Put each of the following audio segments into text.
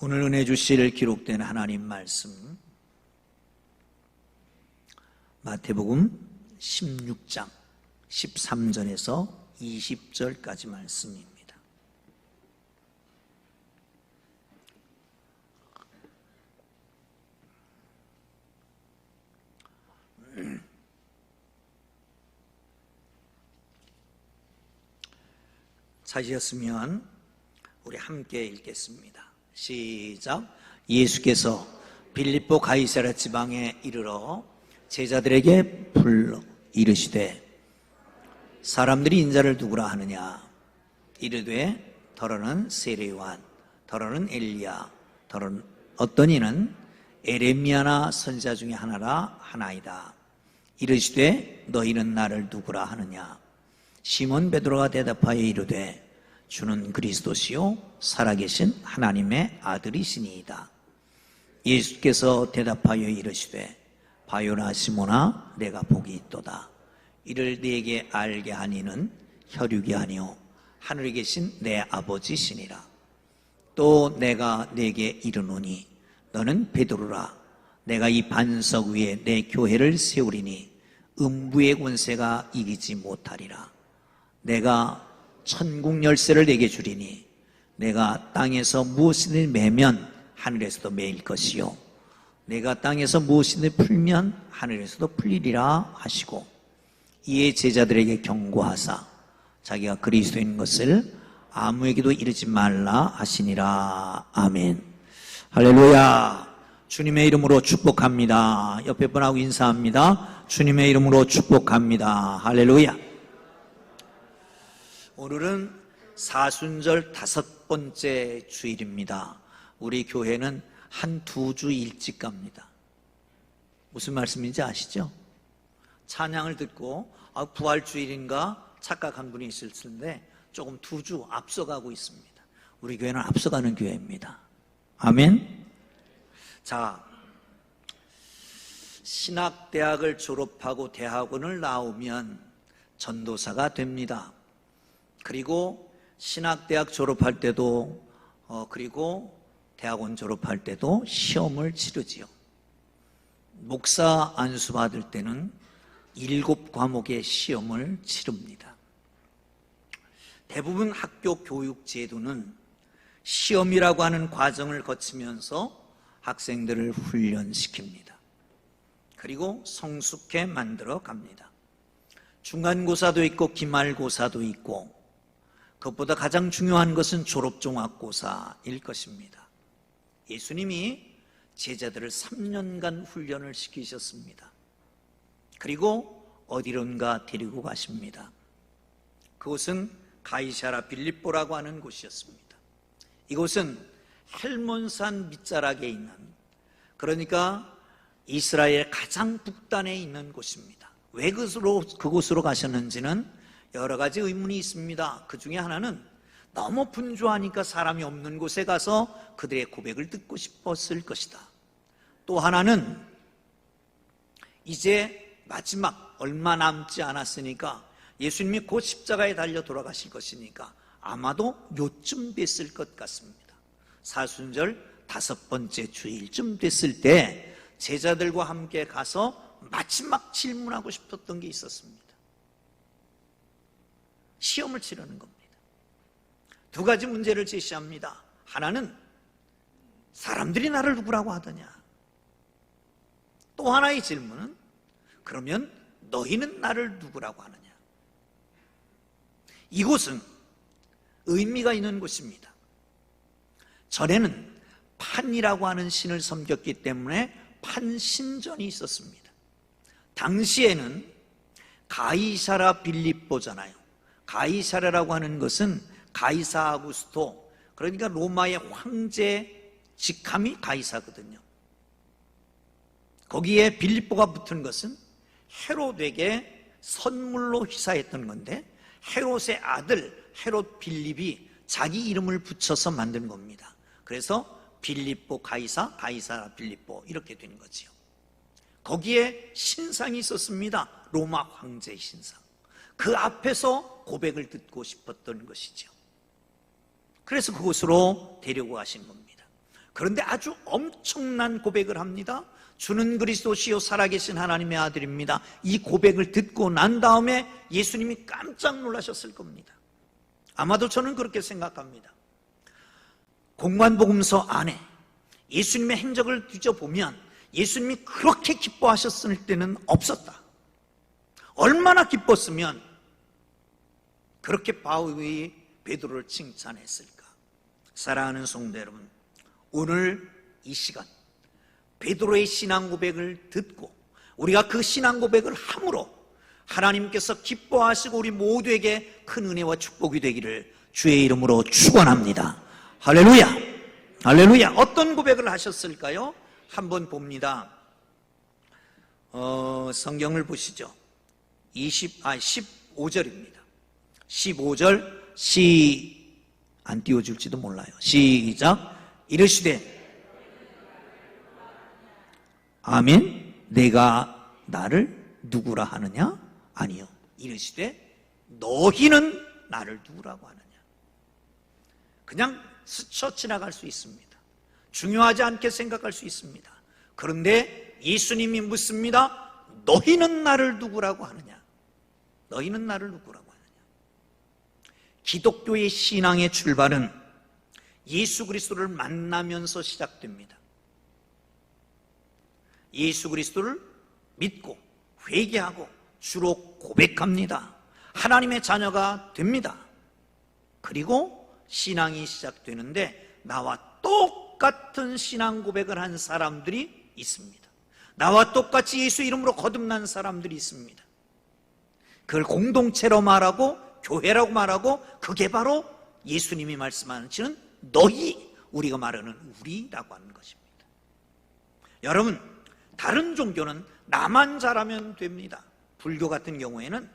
오늘 은혜 주실 기록된 하나님 말씀 마태복음 16장 13절에서 20절까지 말씀입니다. 찾으셨으면 우리 함께 읽겠습니다. 시작. 예수께서 빌립보 가이사랴 지방에 이르러 제자들에게 불러 이르시되 사람들이 인자를 누구라 하느냐. 이르되 더러는 세례 요한, 더러는 엘리야, 더러는 어떤 이는 에레미야나 선지자 중에 하나라 하나이다. 이르시되 너희는 나를 누구라 하느냐. 시몬 베드로가 대답하여 이르되 주는 그리스도시요 살아계신 하나님의 아들이시니이다. 예수께서 대답하여 이르시되 바요나 시몬아 내가 복이 있도다. 이를 네게 알게 하니는 혈육이 아니요 하늘에 계신 내 아버지시니라. 또 내가 네게 이르노니 너는 베드로라. 내가 이 반석 위에 내 교회를 세우리니 음부의 권세가 이기지 못하리라. 내가 천국 열쇠를 내게 주리니 내가 땅에서 무엇이든지 매면 하늘에서도 매일 것이요 내가 땅에서 무엇이든지 풀면 하늘에서도 풀리리라 하시고 이에 제자들에게 경고하사 자기가 그리스도인 것을 아무에게도 이르지 말라 하시니라. 아멘. 할렐루야. 주님의 이름으로 축복합니다. 옆에 분하고 인사합니다. 주님의 이름으로 축복합니다. 할렐루야. 오늘은 사순절 5번째 주일입니다. 우리 교회는 한 2주 일찍 갑니다. 무슨 말씀인지 아시죠? 찬양을 듣고 부활주일인가 착각한 분이 있을 텐데 조금 2주 앞서가고 있습니다. 우리 교회는 앞서가는 교회입니다. 아멘. 자, 신학대학을 졸업하고 대학원을 나오면 전도사가 됩니다. 그리고 신학대학 졸업할 때도 그리고 대학원 졸업할 때도 시험을 치르지요. 목사 안수 받을 때는 7과목의 시험을 치릅니다. 대부분 학교 교육 제도는 시험이라고 하는 과정을 거치면서 학생들을 훈련시킵니다. 그리고 성숙해 만들어 갑니다. 중간고사도 있고 기말고사도 있고 그것보다 가장 중요한 것은 졸업종합고사일 것입니다. 예수님이 제자들을 3년간 훈련을 시키셨습니다. 그리고 어디론가 데리고 가십니다. 그곳은 가이사랴 빌립보라고 하는 곳이었습니다. 이곳은 헬몬산 밑자락에 있는, 그러니까 이스라엘 가장 북단에 있는 곳입니다. 왜 그곳으로 가셨는지는 여러 가지 의문이 있습니다. 그 중에 하나는 너무 분주하니까 사람이 없는 곳에 가서 그들의 고백을 듣고 싶었을 것이다. 또 하나는 이제 마지막 얼마 남지 않았으니까 예수님이 곧 십자가에 달려 돌아가실 것이니까 아마도 요쯤 됐을 것 같습니다. 사순절 5번째 주일쯤 됐을 때 제자들과 함께 가서 마지막 질문하고 싶었던 게 있었습니다. 시험을 치르는 겁니다. 2가지 문제를 제시합니다. 하나는 사람들이 나를 누구라고 하더냐. 또 하나의 질문은 그러면 너희는 나를 누구라고 하느냐. 이곳은 의미가 있는 곳입니다. 전에는 판이라고 하는 신을 섬겼기 때문에 판신전이 있었습니다. 당시에는 가이사랴 빌립보잖아요. 가이사랴라고 하는 것은 가이사 아구스토, 그러니까 로마의 황제 직함이 가이사거든요. 거기에 빌립보가 붙은 것은 헤롯에게 선물로 희사했던 건데 헤롯의 아들 헤롯 빌립이 자기 이름을 붙여서 만든 겁니다. 그래서 빌립보 가이사, 가이사랴 빌립보 이렇게 된 거지요. 거기에 신상이 있었습니다. 로마 황제의 신상. 그 앞에서 고백을 듣고 싶었던 것이죠. 그래서 그곳으로 데리고 가신 겁니다. 그런데 아주 엄청난 고백을 합니다. 주는 그리스도시요 살아계신 하나님의 아들입니다. 이 고백을 듣고 난 다음에 예수님이 깜짝 놀라셨을 겁니다. 아마도 저는 그렇게 생각합니다. 공관복음서 안에 예수님의 행적을 뒤져보면 예수님이 그렇게 기뻐하셨을 때는 없었다. 얼마나 기뻤으면 그렇게 바울이 베드로를 칭찬했을까. 사랑하는 성도 여러분, 오늘 이 시간 베드로의 신앙 고백을 듣고 우리가 그 신앙 고백을 함으로 하나님께서 기뻐하시고 우리 모두에게 큰 은혜와 축복이 되기를 주의 이름으로 축원합니다. 할렐루야! 할렐루야! 어떤 고백을 하셨을까요? 한번 봅니다. 성경을 보시죠. 15절입니다. 15절 안 띄워줄지도 몰라요. 시작. 이르시되 아멘. 내가 나를 누구라 하느냐? 아니요. 이르시되 너희는 나를 누구라고 하느냐? 그냥 스쳐 지나갈 수 있습니다. 중요하지 않게 생각할 수 있습니다. 그런데 예수님이 묻습니다. 너희는 나를 누구라고 하느냐? 너희는 나를 누구라고 하느냐? 기독교의 신앙의 출발은 예수 그리스도를 만나면서 시작됩니다. 예수 그리스도를 믿고 회개하고 주로 고백합니다. 하나님의 자녀가 됩니다. 그리고 신앙이 시작되는데 나와 똑같은 신앙 고백을 한 사람들이 있습니다. 나와 똑같이 예수 이름으로 거듭난 사람들이 있습니다. 그걸 공동체로 말하고 교회라고 말하고 그게 바로 예수님이 말씀하시는 너희, 우리가 말하는 우리라고 하는 것입니다. 여러분, 다른 종교는 나만 잘하면 됩니다. 불교 같은 경우에는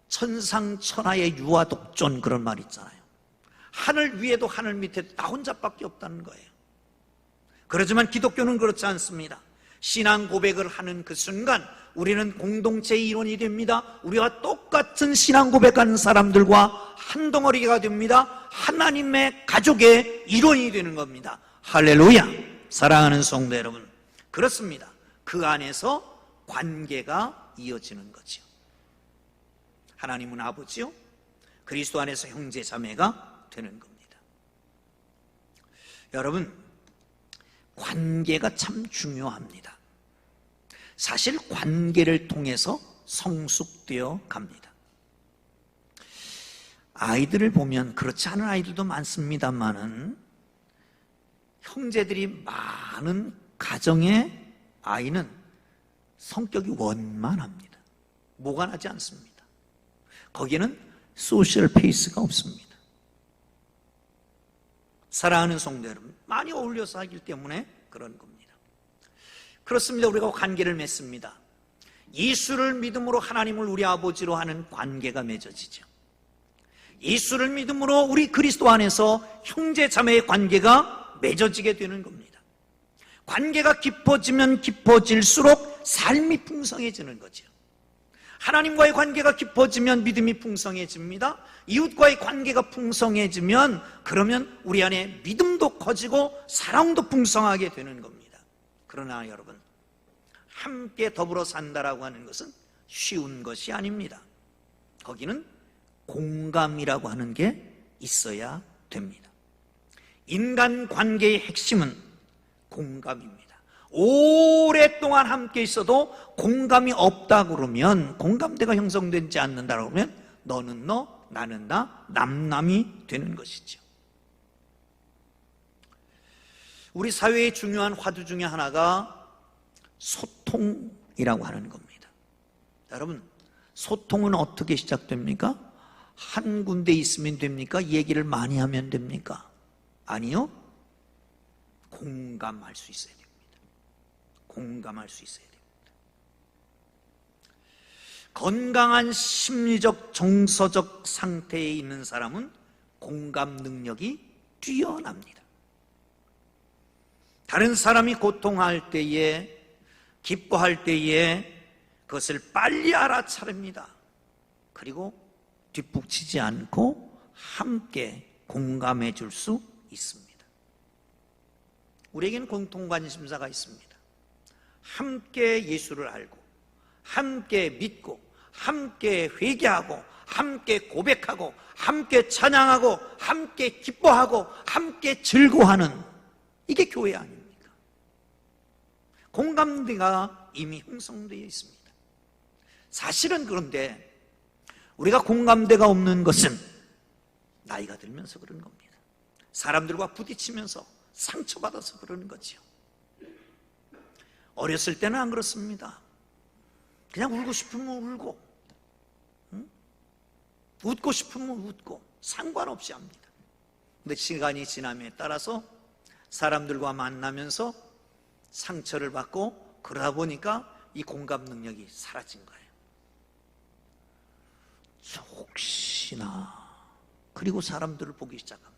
천상천하의 유아독존 그런 말 있잖아요. 하늘 위에도 하늘 밑에도 나 혼자밖에 없다는 거예요. 그렇지만 기독교는 그렇지 않습니다. 신앙 고백을 하는 그 순간 우리는 공동체의 일원이 됩니다. 우리와 똑같은 신앙 고백하는 사람들과 한 덩어리가 됩니다. 하나님의 가족의 일원이 되는 겁니다. 할렐루야! 사랑하는 성도 여러분, 그렇습니다. 그 안에서 관계가 이어지는 거죠. 하나님은 아버지요, 그리스도 안에서 형제 자매가 되는 겁니다. 여러분, 관계가 참 중요합니다. 사실 관계를 통해서 성숙되어 갑니다. 아이들을 보면 그렇지 않은 아이들도 많습니다만은 형제들이 많은 가정의 아이는 성격이 원만합니다. 뭐가 나지 않습니다. 거기에는 소셜 페이스가 없습니다. 사랑하는 성도 여러분, 많이 어울려서 하기 때문에 그런 겁니다. 그렇습니다. 우리가 관계를 맺습니다. 예수를 믿음으로 하나님을 우리 아버지로 하는 관계가 맺어지죠. 예수를 믿음으로 우리 그리스도 안에서 형제 자매의 관계가 맺어지게 되는 겁니다. 관계가 깊어지면 깊어질수록 삶이 풍성해지는 거죠. 하나님과의 관계가 깊어지면 믿음이 풍성해집니다. 이웃과의 관계가 풍성해지면 그러면 우리 안에 믿음도 커지고 사랑도 풍성하게 되는 겁니다. 그러나 여러분, 함께 더불어 산다라고 하는 것은 쉬운 것이 아닙니다. 거기는 공감이라고 하는 게 있어야 됩니다. 인간 관계의 핵심은 공감입니다. 오랫동안 함께 있어도 공감이 없다 그러면, 공감대가 형성되지 않는다 그러면 너는 너, 나는 나, 남남이 되는 것이죠. 우리 사회의 중요한 화두 중에 하나가 소통이라고 하는 겁니다. 여러분, 소통은 어떻게 시작됩니까? 한 군데 있으면 됩니까? 얘기를 많이 하면 됩니까? 아니요. 공감할 수 있어야 됩니다. 공감할 수 있어야 됩니다. 건강한 심리적, 정서적 상태에 있는 사람은 공감 능력이 뛰어납니다. 다른 사람이 고통할 때에, 기뻐할 때에 그것을 빨리 알아차립니다. 그리고 뒷북치지 않고 함께 공감해 줄 수 있습니다. 우리에게는 공통관심사가 있습니다. 함께 예수를 알고, 함께 믿고, 함께 회개하고, 함께 고백하고, 함께 찬양하고, 함께 기뻐하고, 함께 즐거워하는, 이게 교회 아닙니까? 공감대가 이미 형성되어 있습니다. 사실은 그런데 우리가 공감대가 없는 것은 나이가 들면서 그런 겁니다. 사람들과 부딪히면서 상처받아서 그러는 거지요. 어렸을 때는 안 그렇습니다. 그냥 울고 싶으면 울고, 웃고 싶으면 웃고, 상관없이 합니다. 근데 시간이 지남에 따라서 사람들과 만나면서 상처를 받고 그러다 보니까 이 공감 능력이 사라진 거예요. 혹시나, 그리고 사람들을 보기 시작합니다.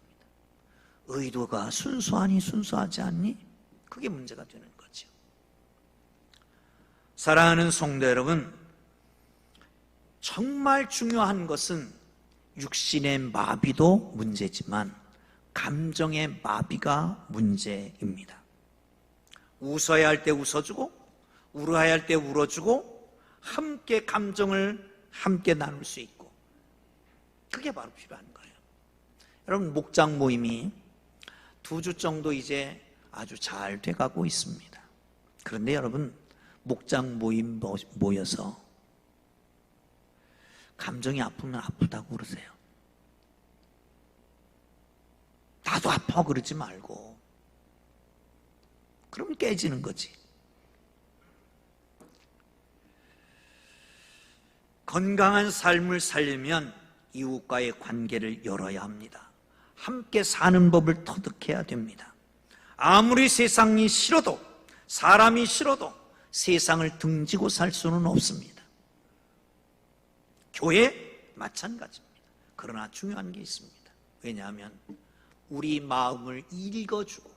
의도가 순수하니 순수하지 않니? 그게 문제가 되는 거죠. 사랑하는 성도 여러분, 정말 중요한 것은 육신의 마비도 문제지만 감정의 마비가 문제입니다. 웃어야 할 때 웃어주고, 울어야 할 때 울어주고, 함께 감정을 함께 나눌 수 있고, 그게 바로 필요한 거예요. 여러분, 목장 모임이 2주 정도 이제 아주 잘 돼가고 있습니다. 그런데 여러분, 목장 모임 모여서 감정이 아프면 아프다고 그러세요. 나도 아파 그러지 말고, 그럼 깨지는 거지. 건강한 삶을 살려면 이웃과의 관계를 열어야 합니다. 함께 사는 법을 터득해야 됩니다. 아무리 세상이 싫어도, 사람이 싫어도 세상을 등지고 살 수는 없습니다. 교회 마찬가지입니다. 그러나 중요한 게 있습니다. 왜냐하면 우리 마음을 읽어주고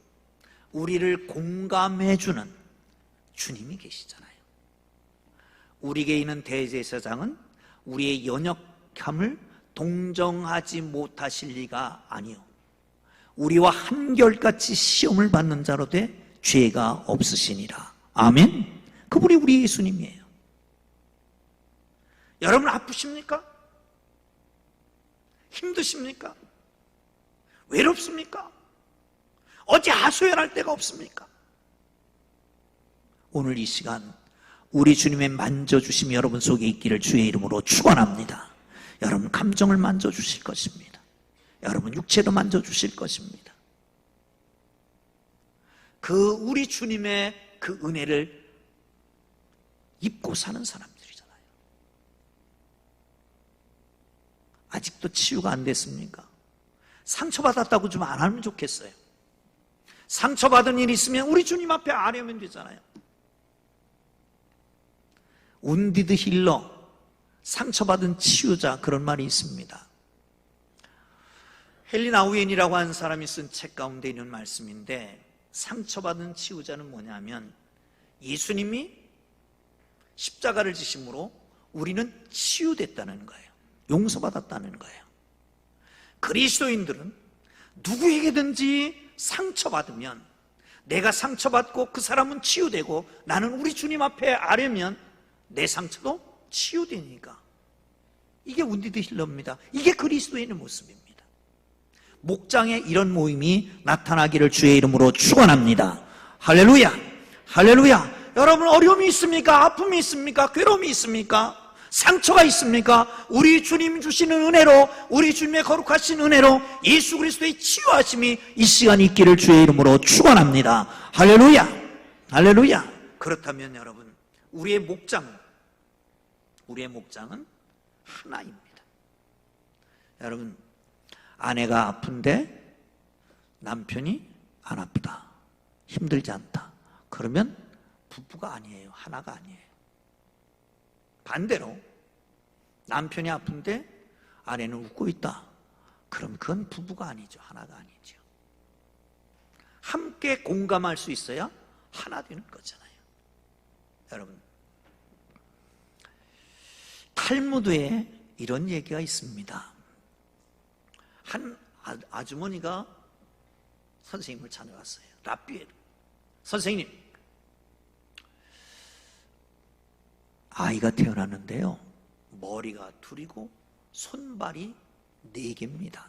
우리를 공감해주는 주님이 계시잖아요. 우리에게 있는 대제사장은 우리의 연약함을 동정하지 못하실 리가 아니요, 우리와 한결같이 시험을 받는 자로 돼 죄가 없으시니라. 아멘. 그분이 우리 예수님이에요. 여러분 아프십니까? 힘드십니까? 외롭습니까? 어디 하소연할 데가 없습니까? 오늘 이 시간 우리 주님의 만져주심이 여러분 속에 있기를 주의 이름으로 축원합니다. 여러분 감정을 만져주실 것입니다. 여러분 육체도 만져주실 것입니다. 그 우리 주님의 그 은혜를 입고 사는 사람들이잖아요. 아직도 치유가 안 됐습니까? 상처받았다고 좀 안 하면 좋겠어요. 상처받은 일이 있으면 우리 주님 앞에 아뢰면 되잖아요. 운디드 힐러, 상처받은 치유자, 그런 말이 있습니다. 헨리 나우엔이라고 하는 사람이 쓴 책 가운데 있는 말씀인데, 상처받은 치유자는 뭐냐면 예수님이 십자가를 지심으로 우리는 치유됐다는 거예요. 용서받았다는 거예요. 그리스도인들은 누구에게든지 상처받으면, 내가 상처받고 그 사람은 치유되고 나는 우리 주님 앞에 아뢰면 내 상처도 치유되니까, 이게 운디드 힐러입니다. 이게 그리스도인의 모습입니다. 목장에 이런 모임이 나타나기를 주의 이름으로 축원합니다. 할렐루야, 할렐루야. 여러분 어려움이 있습니까? 아픔이 있습니까? 괴로움이 있습니까? 상처가 있습니까? 우리 주님 주시는 은혜로, 우리 주님의 거룩하신 은혜로 예수 그리스도의 치유하심이 이 시간에 있기를 주의 이름으로 축원합니다. 할렐루야, 할렐루야. 그렇다면 여러분, 우리의 목장은 하나입니다. 여러분, 아내가 아픈데 남편이 안 아프다, 힘들지 않다, 그러면 부부가 아니에요. 하나가 아니에요. 반대로 남편이 아픈데 아내는 웃고 있다, 그럼 그건 부부가 아니죠. 하나가 아니죠. 함께 공감할 수 있어야 하나 되는 거잖아요. 여러분, 탈무드에 이런 얘기가 있습니다. 한 아주머니가 선생님을 찾아왔어요. 랍비에로. 선생님, 아이가 태어났는데요, 머리가 둘이고 손발이 4개입니다.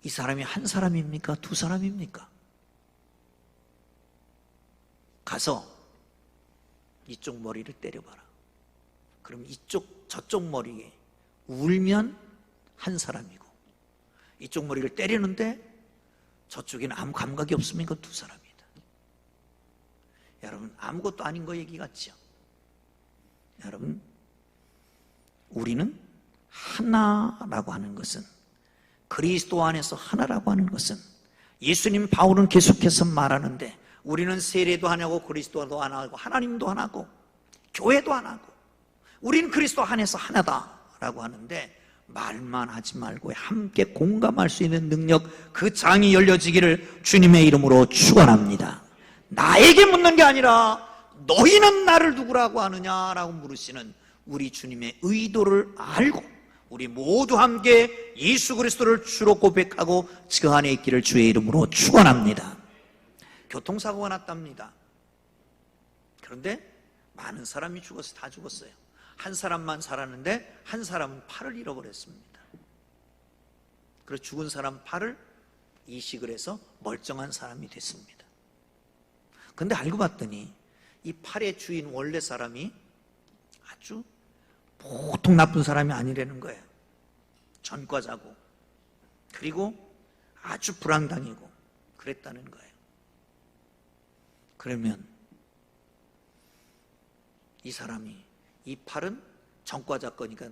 이 사람이 한 사람입니까? 2사람입니까? 가서 이쪽 머리를 때려봐라. 그럼 저쪽 머리에 울면 한 사람이고, 이쪽 머리를 때리는데 저쪽에는 아무 감각이 없으면 이건 2사람이다. 여러분, 아무것도 아닌 거 얘기 같죠? 여러분, 우리는 하나라고 하는 것은, 그리스도 안에서 하나라고 하는 것은, 예수님 바울은 계속해서 말하는데, 우리는 세례도 하나고 그리스도도 하나고 하나님도 하나고 교회도 하나고 우리는 그리스도 안에서 하나다라고 하는데, 말만 하지 말고 함께 공감할 수 있는 능력, 그 장이 열려지기를 주님의 이름으로 축원합니다. 나에게 묻는 게 아니라 너희는 나를 누구라고 하느냐라고 물으시는 우리 주님의 의도를 알고 우리 모두 함께 예수 그리스도를 주로 고백하고 그 안에 있기를 주의 이름으로 축원합니다. 교통사고가 났답니다. 그런데 많은 사람이 다 죽었어요. 한 사람만 살았는데 한 사람은 팔을 잃어버렸습니다. 그래서 죽은 사람 팔을 이식을 해서 멀쩡한 사람이 됐습니다. 그런데 알고 봤더니 이 팔의 주인 원래 사람이 아주 보통 나쁜 사람이 아니라는 거예요. 전과자고, 그리고 아주 불황당이고 그랬다는 거예요. 그러면 이 사람이 이 팔은 전과자 거니까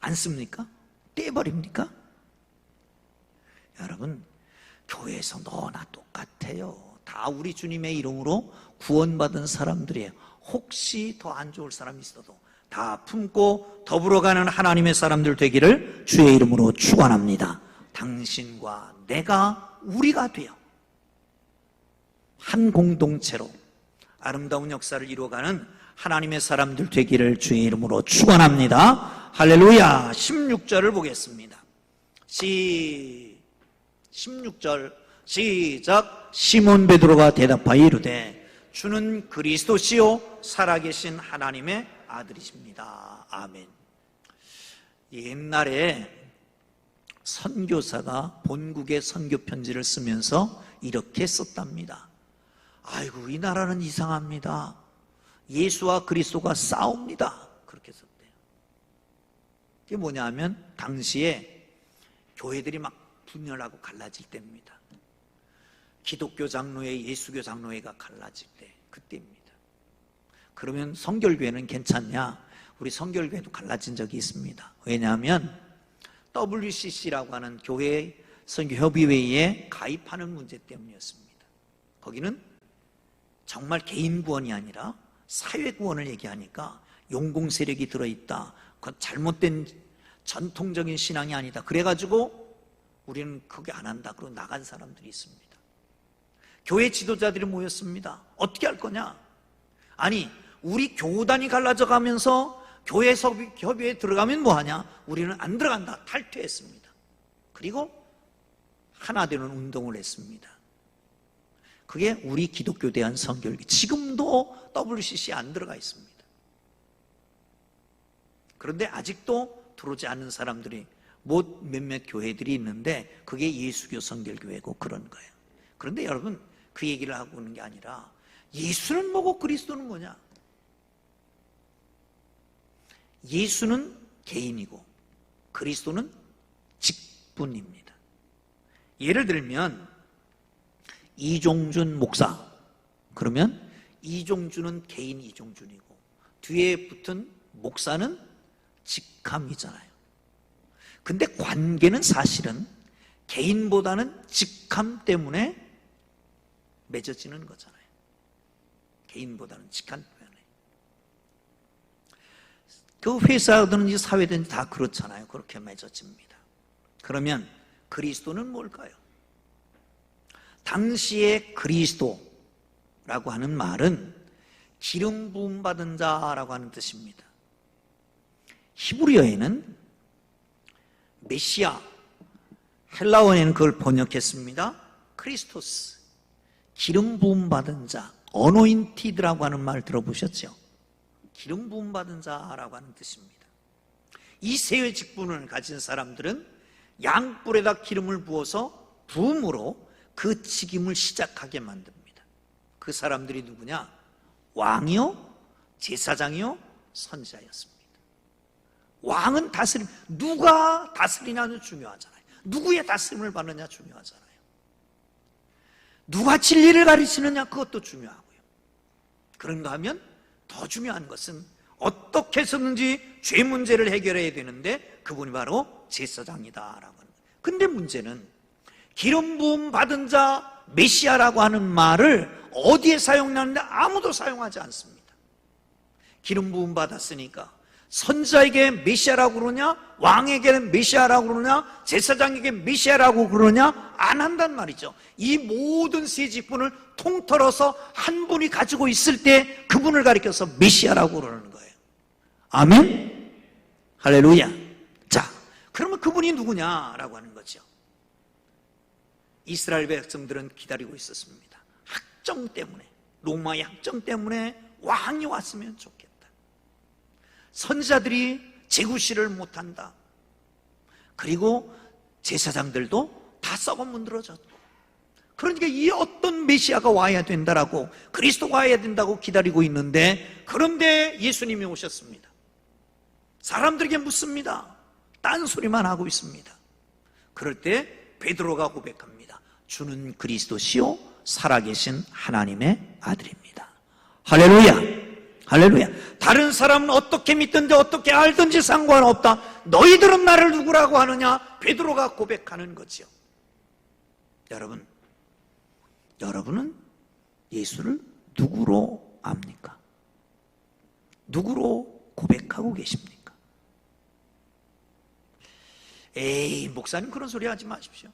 안 씁니까? 떼버립니까? 여러분, 교회에서 너나 똑같아요. 다 우리 주님의 이름으로 구원받은 사람들이에요. 혹시 더 안 좋을 사람이 있어도 다 품고 더불어가는 하나님의 사람들 되기를 주의 이름으로 축원합니다. 당신과 내가 우리가 되어 한 공동체로 아름다운 역사를 이루어가는 하나님의 사람들 되기를 주의 이름으로 축원합니다. 할렐루야. 16절을 보겠습니다. 16절 시작. 시몬 베드로가 대답하여 이르되 주는 그리스도시요 살아계신 하나님의 아들이십니다. 아멘. 옛날에 선교사가 본국의 선교 편지를 쓰면서 이렇게 썼답니다. 아이고, 이 나라는 이상합니다. 예수와 그리스도가 싸웁니다. 그렇게 썼대요. 그게 뭐냐 하면 당시에 교회들이 막 분열하고 갈라질 때입니다. 기독교 장로회, 예수교 장로회가 갈라질 때, 그때입니다. 그러면 성결교회는 괜찮냐? 우리 성결교회도 갈라진 적이 있습니다. 왜냐하면 WCC라고 하는 교회 선교협의회에 가입하는 문제 때문이었습니다. 거기는 정말 개인 구원이 아니라 사회 구원을 얘기하니까 용공 세력이 들어있다, 그건 잘못된 전통적인 신앙이 아니다, 그래가지고 우리는 그게 안 한다 그러고 나간 사람들이 있습니다. 교회 지도자들이 모였습니다. 어떻게 할 거냐? 아니, 우리 교단이 갈라져 가면서 교회 협의회에 들어가면 뭐하냐? 우리는 안 들어간다, 탈퇴했습니다. 그리고 하나 되는 운동을 했습니다. 그게 우리 기독교 대한 선교회, 지금도 WCC에 안 들어가 있습니다. 그런데 아직도 들어오지 않는 사람들이 몇몇 교회들이 있는데 그게 예수교 선결교회고 그런 거예요. 그런데 여러분, 그 얘기를 하고 있는 게 아니라 예수는 뭐고 그리스도는 뭐냐? 예수는 개인이고 그리스도는 직분입니다. 예를 들면 이종준 목사, 그러면 이종준은 개인 이종준이고 뒤에 붙은 목사는 직함이잖아요. 근데 관계는 사실은 개인보다는 직함 때문에 맺어지는 거잖아요. 개인보다는 직함 때문에. 그 회사든지 사회든지 다 그렇잖아요. 그렇게 맺어집니다. 그러면 그리스도는 뭘까요? 당시의 그리스도라고 하는 말은 기름 부음 받은 자라고 하는 뜻입니다. 히브리어에는 메시아, 헬라어에는 그걸 번역했습니다. 크리스토스. 기름 부음 받은 자, 어노인티드라고 하는 말 들어보셨죠? 기름 부음 받은 자라고 하는 뜻입니다. 이 세의 직분을 가진 사람들은 양뿔에다 기름을 부어서 부음으로 그 직임을 시작하게 만듭니다. 그 사람들이 누구냐? 왕이요, 제사장이요, 선지자였습니다. 왕은 다스림, 누가 다스리냐는 중요하잖아요. 누구의 다스림을 받느냐 중요하잖아요. 누가 진리를 가르치느냐 그것도 중요하고요. 그런가 하면 더 중요한 것은 어떻게 해서든지 죄 문제를 해결해야 되는데 그분이 바로 제사장이다라고 하는 거예요. 근데 문제는 기름 부음 받은 자 메시아라고 하는 말을 어디에 사용하는데 아무도 사용하지 않습니다. 기름 부음 받았으니까 선지자에게 메시아라고 그러냐, 왕에게는 메시아라고 그러냐, 제사장에게 메시아라고 그러냐, 안 한단 말이죠. 이 모든 세 직분을 통틀어서 한 분이 가지고 있을 때 그분을 가리켜서 메시아라고 그러는 거예요. 아멘? 할렐루야. 자, 그러면 그분이 누구냐라고 하는 거죠. 이스라엘 백성들은 기다리고 있었습니다. 학정 때문에, 로마의 학정 때문에 왕이 왔으면 좋겠다. 선지자들이 제구시를 못한다. 그리고 제사장들도 다 썩어 문드러졌고, 그러니까 이 어떤 메시아가 와야 된다라고, 그리스도가 와야 된다고 기다리고 있는데, 그런데 예수님이 오셨습니다. 사람들에게 묻습니다. 딴소리만 하고 있습니다. 그럴 때 베드로가 고백합니다. 주는 그리스도시요 살아계신 하나님의 아들입니다. 할렐루야. 할렐루야. 다른 사람은 어떻게 믿든지 어떻게 알든지 상관없다. 너희들은 나를 누구라고 하느냐? 베드로가 고백하는 거죠. 여러분은 예수를 누구로 압니까? 누구로 고백하고 계십니까? 에이, 목사님 그런 소리 하지 마십시오.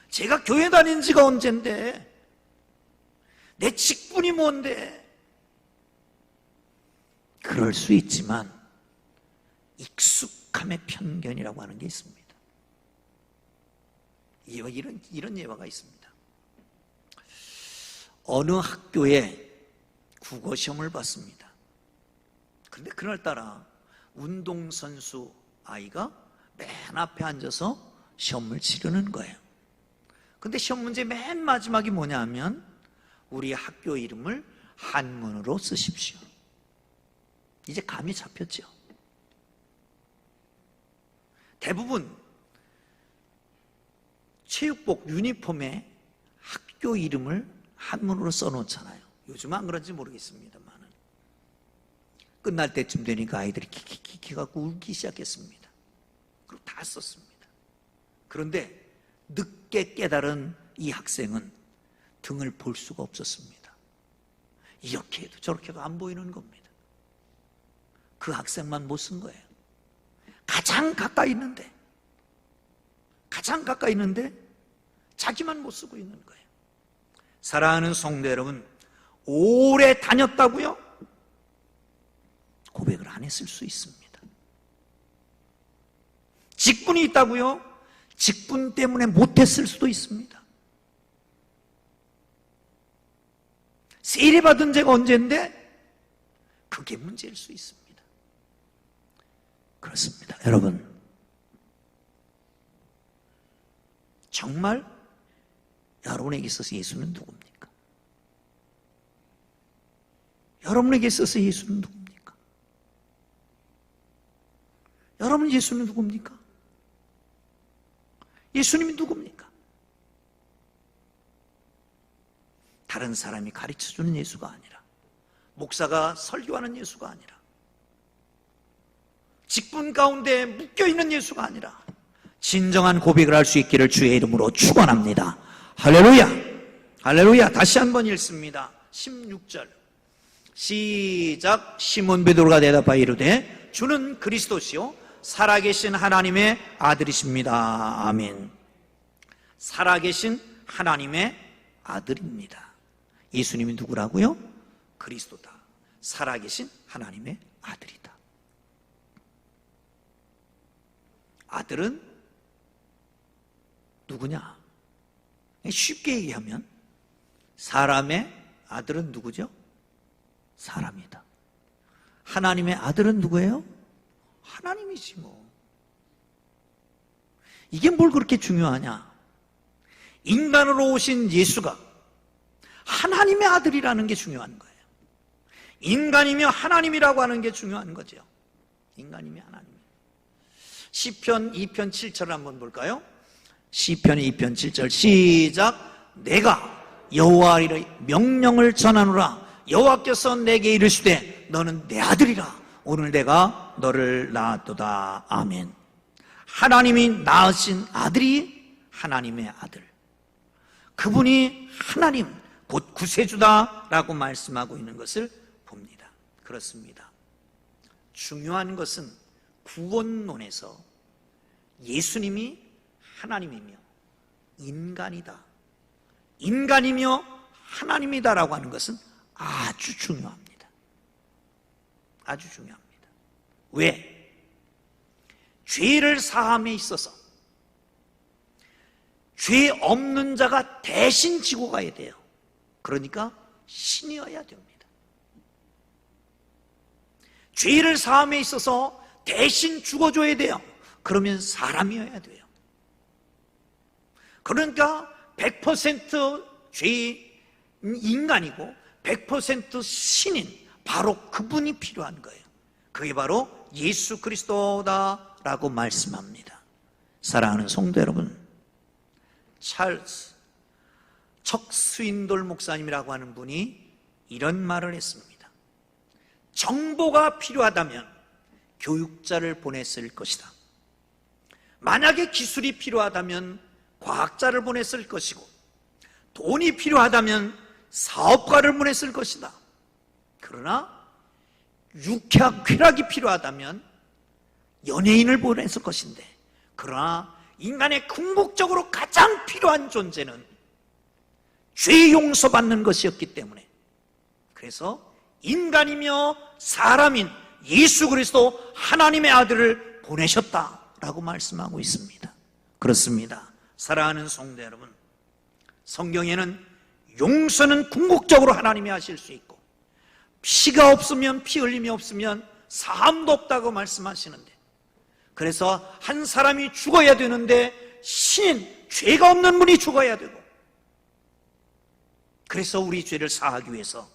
제가 교회 다닌 지가 언젠데, 내 직분이 뭔데. 그럴 수 있지만 익숙함의 편견이라고 하는 게 있습니다. 이런 예화가 있습니다. 어느 학교에 국어시험을 봤습니다. 그런데 그날따라 운동선수 아이가 맨 앞에 앉아서 시험을 치르는 거예요. 근데 시험 문제 맨 마지막이 뭐냐 하면 우리 학교 이름을 한문으로 쓰십시오. 이제 감이 잡혔죠. 대부분 체육복 유니폼에 학교 이름을 한문으로 써놓잖아요. 요즘은 안 그런지 모르겠습니다만 끝날 때쯤 되니까 아이들이 키키키키 갖고 울기 시작했습니다. 그리고 다 썼습니다. 그런데 늦게 깨달은 이 학생은 등을 볼 수가 없었습니다. 이렇게 해도 저렇게 해도 안 보이는 겁니다. 그 학생만 못 쓴 거예요. 가장 가까이 있는데 자기만 못 쓰고 있는 거예요. 사랑하는 성도 여러분, 오래 다녔다고요? 고백을 안 했을 수 있습니다. 직분이 있다고요? 직분 때문에 못했을 수도 있습니다. 세례받은 지가 언제인데 그게 문제일 수 있습니다. 그렇습니다. 여러분, 정말 여러분에게 있어서 예수는 누굽니까? 여러분에게 있어서 예수는 누굽니까? 여러분 예수는 누굽니까? 예수님이 누굽니까? 다른 사람이 가르쳐주는 예수가 아니라, 목사가 설교하는 예수가 아니라, 직분 가운데 묶여있는 예수가 아니라 진정한 고백을 할 수 있기를 주의 이름으로 축원합니다. 할렐루야. 할렐루야. 다시 한번 읽습니다. 16절 시작. 시몬 베드로가 대답하여 이르되 주는 그리스도시요 살아계신 하나님의 아들이십니다. 아멘. 살아계신 하나님의 아들입니다. 예수님이 누구라고요? 그리스도다. 살아계신 하나님의 아들이다. 아들은 누구냐? 쉽게 얘기하면 사람의 아들은 누구죠? 사람이다. 하나님의 아들은 누구예요? 하나님이지 뭐. 이게 뭘 그렇게 중요하냐? 인간으로 오신 예수가 하나님의 아들이라는 게 중요한 거예요. 인간이며 하나님이라고 하는 게 중요한 거죠. 인간이며 하나님. 시편 2편 7절을 한번 볼까요? 시편 2편 7절 시작. 내가 여호와의 명령을 전하노라. 여호와께서 내게 이르시되 너는 내 아들이라. 오늘 내가 너를 낳았도다. 아멘. 하나님이 낳으신 아들이 하나님의 아들. 그분이 하나님 곧 구세주다라고 말씀하고 있는 것을 봅니다. 그렇습니다. 중요한 것은 구원론에서 예수님이 하나님이며 인간이다, 인간이며 하나님이다라고 하는 것은 아주 중요합니다. 아주 중요합니다. 왜? 죄를 사함에 있어서 죄 없는 자가 대신 지고 가야 돼요. 그러니까 신이어야 됩니다. 죄를 사함에 있어서 대신 죽어줘야 돼요. 그러면 사람이어야 돼요. 그러니까 100% 죄 인간이고 100% 신인 바로 그분이 필요한 거예요. 그게 바로 예수 그리스도다라고 말씀합니다. 사랑하는 성도 여러분, 찰스 척스윈돌 목사님이라고 하는 분이 이런 말을 했습니다. 정보가 필요하다면 교육자를 보냈을 것이다. 만약에 기술이 필요하다면 과학자를 보냈을 것이고, 돈이 필요하다면 사업가를 보냈을 것이다. 그러나 유쾌한 쾌락이 필요하다면 연예인을 보냈을 것인데, 그러나 인간의 궁극적으로 가장 필요한 존재는 죄 용서받는 것이었기 때문에, 그래서 인간이며 사람인 예수 그리스도 하나님의 아들을 보내셨다라고 말씀하고 있습니다. 그렇습니다. 사랑하는 성도 여러분, 성경에는 용서는 궁극적으로 하나님이 하실 수 있고, 피가 없으면, 피 흘림이 없으면 사함도 없다고 말씀하시는데, 그래서 한 사람이 죽어야 되는데 신인, 죄가 없는 분이 죽어야 되고, 그래서 우리 죄를 사하기 위해서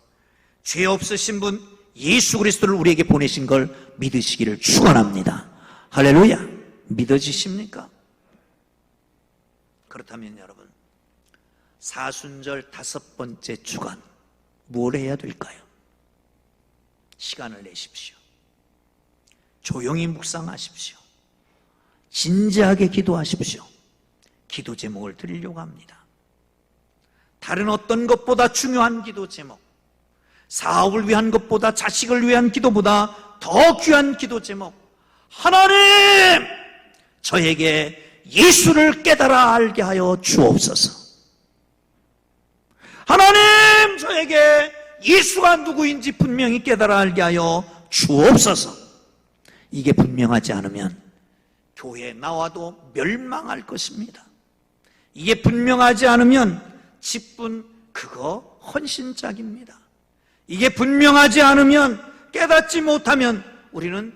죄 없으신 분 예수 그리스도를 우리에게 보내신 걸 믿으시기를 축원합니다. 할렐루야. 믿어지십니까? 그렇다면 여러분, 사순절 5번째 주간 뭘 해야 될까요? 시간을 내십시오. 조용히 묵상하십시오. 진지하게 기도하십시오. 기도 제목을 드리려고 합니다. 다른 어떤 것보다 중요한 기도 제목, 사업을 위한 것보다, 자식을 위한 기도보다 더 귀한 기도 제목, 하나님 저에게 예수를 깨달아 알게 하여 주옵소서. 하나님 저에게 예수가 누구인지 분명히 깨달아 알게 하여 주옵소서. 이게 분명하지 않으면 교회에 나와도 멸망할 것입니다. 이게 분명하지 않으면 직분 그거 헌신짝입니다. 이게 분명하지 않으면, 깨닫지 못하면 우리는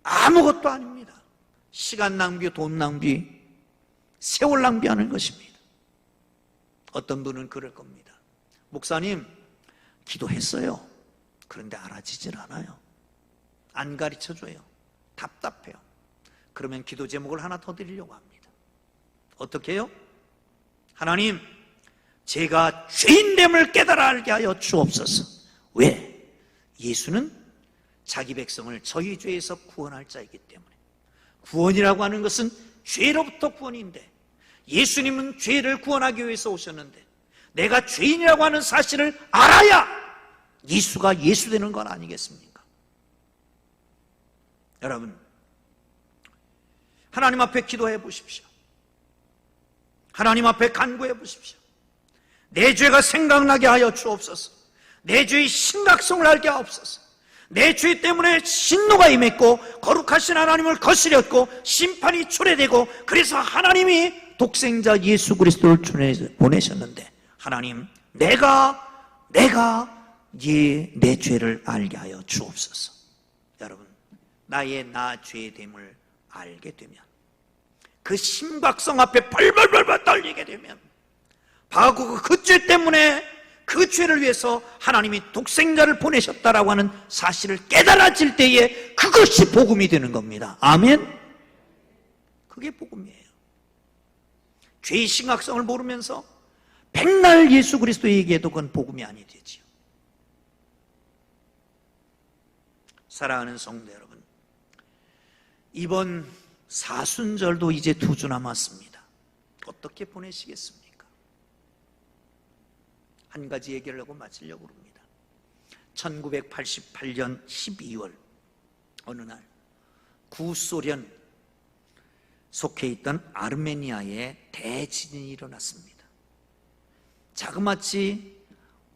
아무것도 아닙니다. 시간 낭비, 돈 낭비, 세월 낭비하는 것입니다. 어떤 분은 그럴 겁니다. 목사님, 기도했어요. 그런데 알아지질 않아요. 안 가르쳐줘요. 답답해요. 그러면 기도 제목을 하나 더 드리려고 합니다. 어떻게 해요? 하나님, 제가 죄인됨을 깨달아 알게 하여 주옵소서. 왜? 예수는 자기 백성을 저희 죄에서 구원할 자이기 때문에. 구원이라고 하는 것은 죄로부터 구원인데, 예수님은 죄를 구원하기 위해서 오셨는데, 내가 죄인이라고 하는 사실을 알아야 예수가 예수 되는 건 아니겠습니까? 여러분, 하나님 앞에 기도해 보십시오. 하나님 앞에 간구해 보십시오. 내 죄가 생각나게 하여 주옵소서. 내 죄의 심각성을 알게 하옵소서. 내 죄 때문에 진노가 임했고 거룩하신 하나님을 거스렸고 심판이 초래되고, 그래서 하나님이 독생자 예수 그리스도를 보내셨는데, 하나님 내가 내 죄를 알게 하여 주옵소서. 여러분, 나의 나 죄됨을 알게 되면, 그 심각성 앞에 벌벌벌벌 떨리게 되면, 바고 그 죄 때문에, 그 죄를 위해서 하나님이 독생자를 보내셨다라고 하는 사실을 깨달아질 때에 그것이 복음이 되는 겁니다. 아멘? 그게 복음이에요. 죄의 심각성을 모르면서 백날 예수 그리스도 얘기해도 그건 복음이 아니 되지요. 사랑하는 성도 여러분, 이번 사순절도 이제 2주 남았습니다. 어떻게 보내시겠습니까? 한 가지 얘기를 하고 마치려고 합니다. 1988년 12월 어느 날 구소련 속해 있던 아르메니아에 대지진이 일어났습니다. 자그마치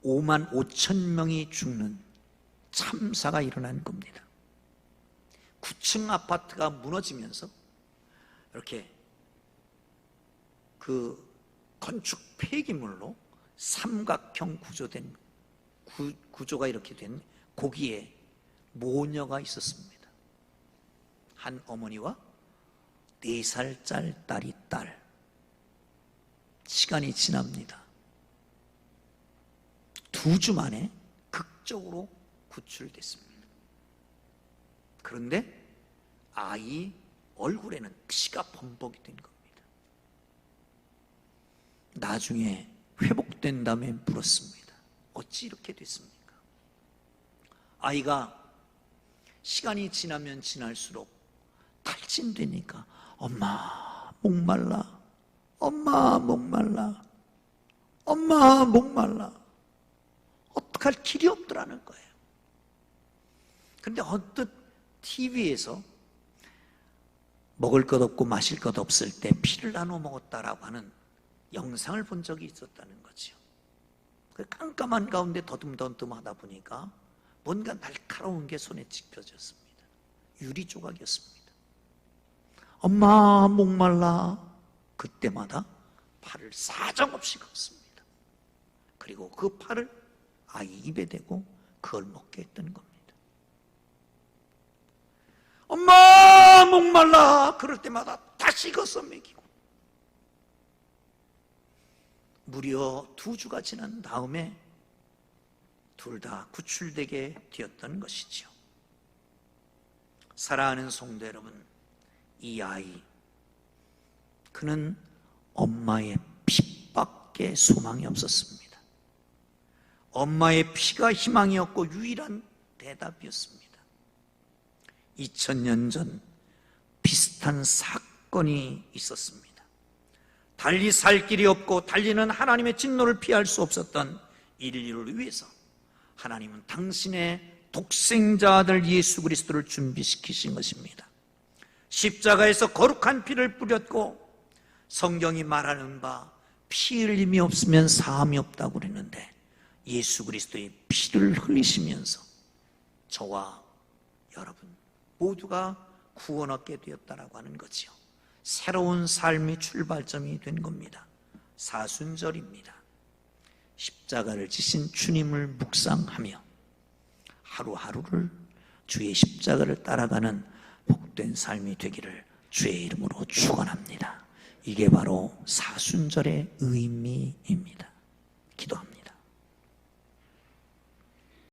5만 5천 명이 죽는 참사가 일어난 겁니다. 9층 아파트가 무너지면서 이렇게 그 건축 폐기물로 삼각형 구조된 구조가 이렇게 된 거기에 모녀가 있었습니다. 한 어머니와 4살짜리 딸. 시간이 지납니다. 2주 만에 극적으로 구출됐습니다. 그런데 아이 얼굴에는 피가 범벅이 된 겁니다. 나중에 회복된 다음에 물었습니다. 어찌 이렇게 됐습니까? 아이가 시간이 지나면 지날수록 탈진되니까 엄마 목말라, 엄마 목말라, 엄마 목말라, 어떡할 길이 없더라는 거예요. 그런데 언뜻 TV에서 먹을 것 없고 마실 것 없을 때 피를 나눠 먹었다라고 하는 영상을 본 적이 있었다는 거죠. 그 깜깜한 가운데 더듬더듬하다 보니까 뭔가 날카로운 게 손에 짚혀졌습니다. 유리 조각이었습니다. 엄마 목말라. 그때마다 팔을 사정없이 걷습니다. 그리고 그 팔을 아이 입에 대고 그걸 먹게 했던 겁니다. 엄마 목말라. 그럴 때마다 다시 걷어 먹이고, 무려 2주가 지난 다음에 둘 다 구출되게 되었던 것이죠. 사랑하는 성도 여러분, 이 아이, 그는 엄마의 피밖에 소망이 없었습니다. 엄마의 피가 희망이었고 유일한 대답이었습니다. 2000년 전 비슷한 사건이 있었습니다. 달리 살 길이 없고 달리는 하나님의 진노를 피할 수 없었던 인류를 위해서 하나님은 당신의 독생자 아들 예수 그리스도를 준비시키신 것입니다. 십자가에서 거룩한 피를 뿌렸고, 성경이 말하는 바 피 흘림이 없으면 사함이 없다고 그랬는데, 예수 그리스도의 피를 흘리시면서 저와 여러분 모두가 구원 얻게 되었다라고 하는 거지요. 새로운 삶의 출발점이 된 겁니다. 사순절입니다. 십자가를 지신 주님을 묵상하며 하루하루를 주의 십자가를 따라가는 복된 삶이 되기를 주의 이름으로 축원합니다. 이게 바로 사순절의 의미입니다.